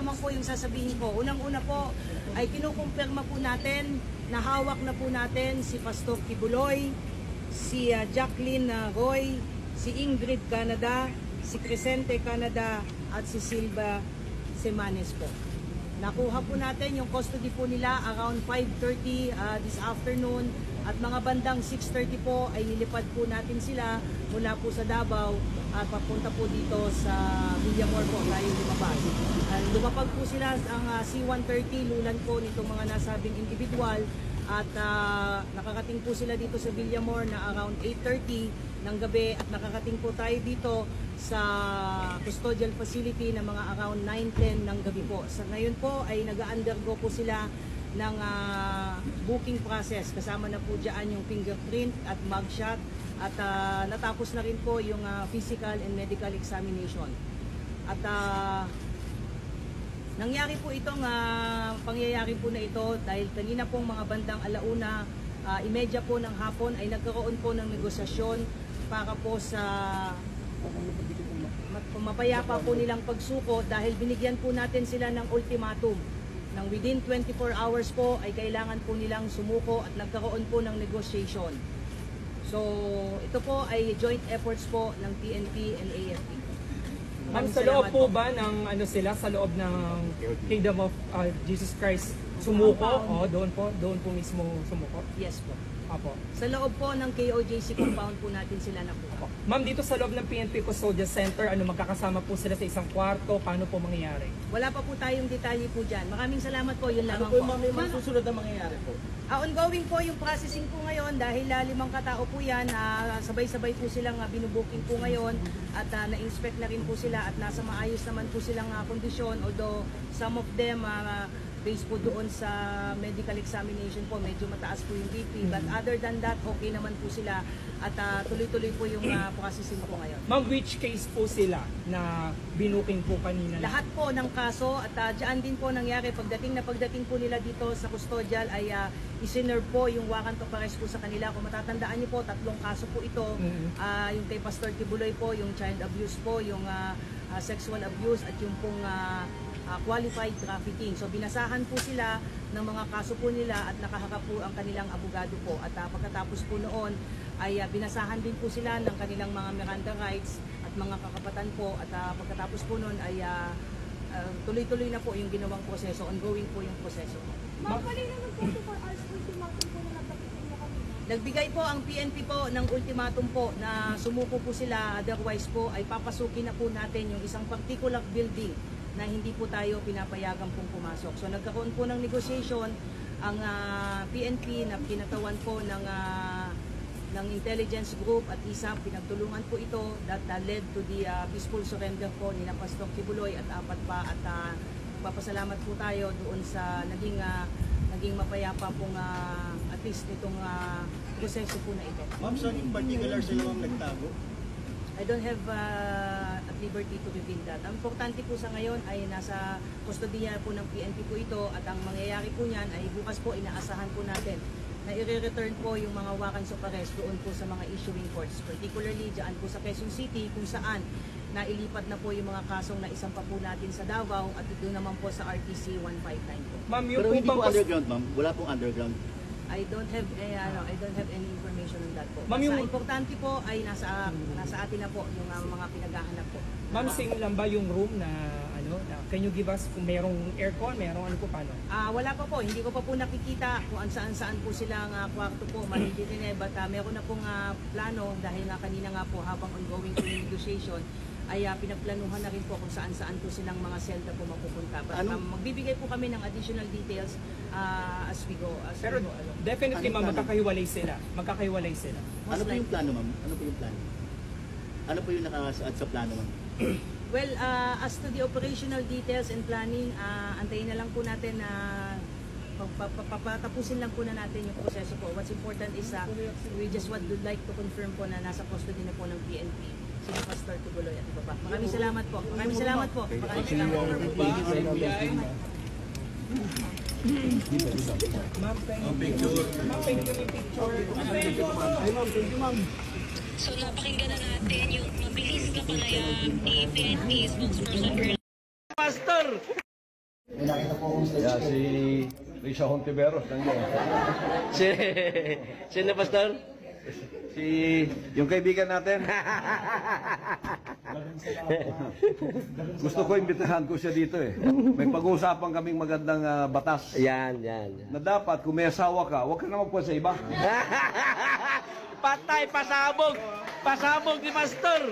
lamang po yung sasabihin ko. Unang-una po ay kinukumpirma po natin na hawak na po natin si Pastor Kibuloy, si Jacqueline Roy, si Ingrid Canada, si Crescente Canada at si Silva Semanes po. Nakuha po natin yung custody po nila around 5:30 this afternoon at mga bandang 6:30 po ay nilipad po natin sila mula po sa Davao at papunta po dito sa Villamor po tayo lumabas. Lumapag po sila ang C-130 lulan po nitong mga nasabing individual at nakakating po sila dito sa Villamor na around 8:30 ng gabi at nakakating po tayo dito sa custodial facility na mga around 9-10 ng gabi po. Sa ngayon po ay nag-undergo po sila ng booking process. Kasama na po dyan yung fingerprint at mugshot at natapos na rin po yung physical and medical examination. At nangyari po itong pangyayari po na ito dahil kanina pong mga bandang 1:30 po ng hapon ay nagkaroon po ng negosasyon para po sa mapayapa po nilang pagsuko dahil binigyan po natin sila ng ultimatum ng within 24 hours po ay kailangan po nilang sumuko at nagkaroon po ng negotiation. So ito po ay joint efforts po ng PNP and AFP. Ma'am, sa loob po ba ng sa loob ng Kingdom of Jesus Christ sumuko? O doon po mismo sumuko? Yes po. Apo. Sa loob po ng KOJC compound po natin sila nakuha. Ma'am, dito sa loob ng PNP Custodial Center, magkakasama po sila sa isang kwarto? Paano po mangyayari? Wala pa po tayong detalye po dyan. Maraming salamat po, yun lamang po. Ano po yung mga susunod na mangyayari po? Ongoing po yung processing po ngayon dahil 5 katao po yan. Sabay-sabay po silang binubuking po ngayon at na-inspect na rin po sila at nasa maayos naman po silang kondisyon. Although some of them based po doon sa medical examination po, medyo mataas po yung BP. But other than that, okay naman po sila at tuloy-tuloy po yung processing po ngayon. Ma'am, which case po sila na binuking po kanina? Lahat po ng kaso at dyan din po nangyari pagdating po nila dito sa custodial ay isinerve po yung warrant of arrest po sa kanila. Kung matatandaan niyo po, 3 kaso po ito. Yung kay Pastor Kibuloy po, yung child abuse po, yung sexual abuse at yung pong qualified trafficking. So binasahan po sila ng mga kaso po nila at nakaharap po ang kanilang abogado po. At pagkatapos po noon ay binasahan din po sila ng kanilang mga Miranda rights at mga kakapatan po. At pagkatapos po noon ay tuloy-tuloy na po yung ginawang proseso. Ongoing po yung proseso. Ma'am, kanina ng 24 hours ultimatum po na nagpakitin mo kami. Nagbigay po ang PNP po ng ultimatum po na sumuko po sila. Otherwise po ay papasukin na po natin yung isang particular building na hindi po tayo pinapayagan pong pumasok. So nagkaroon po ng negotiation ang PNP na kinatawan po ng intelligence group at ISAP. Pinagtulungan po ito that led to the peaceful surrender po ni Pastor Kibuloy at 4 pa at papasalamat po tayo doon sa naging mapayapa pong at least itong proseso po na ito. Ma'am, saan in particular sila nagtago? I don't have at liberty to reveal that. Ang importante po sa ngayon ay nasa kustodiya po ng PNP po ito at ang mangyayari po niyan ay bukas po inaasahan po natin na i-return po yung mga warrants of arrest doon po sa mga issuing courts. Particularly dyan po sa Quezon City kung saan nailipat na po yung mga kasong na isang pa po natin sa Davao at ito naman po sa RTC 159 po. Ma'am, Pero hindi po underground, ma'am? Wala pong underground? I don't have any information on that po. Ma'am, Basta importante po ay nasa atin na po yung mga pinaghahanap po. Ma'am, same lang ba yung room na can you give us kung merong aircon, merong ano po paano? Wala pa po, hindi ko pa po nakikita kung saan po silang kwarto po, maliliit din but meron na pong plano dahil nga kanina nga po habang ongoing po yung negotiation ay pinagplanuhan na rin po kung saan po silang mga selda po mapupunta. But magbibigay po kami ng additional details as we go. Pero definitely ma'am, magkakahiwalay sila. Ano po yung plano, ma'am? Ano po yung plano? Ano po yung nakasaad sa plano, ma'am? Well, as to the operational details and planning, antayin na lang po natin na papatapusin lang po na natin yung proseso po. What's important is we just would like to confirm po na nasa custody na po ng PNP si Pastor Kibuloy at iba pa. Maraming salamat po. Maraming salamat po. Maraming salamat po. Ma'am, thank you. Ma'am, thank you yung picture. Thank you, ma'am. So napakinggan na natin yung mabilis na panayam ni PNP spokesperson. Pastor! Yeah, si Risa Hontiveros nandiyan. Sino pastor? Si yung kaibigan natin. Gusto ko imbitahan ko siya dito eh. May pag-uusapan kaming magandang batas. Yan. Na dapat kung may asawa ka, huwag ka na magpuan sa iba. Patay, pasabog! Pasabog ni pastor!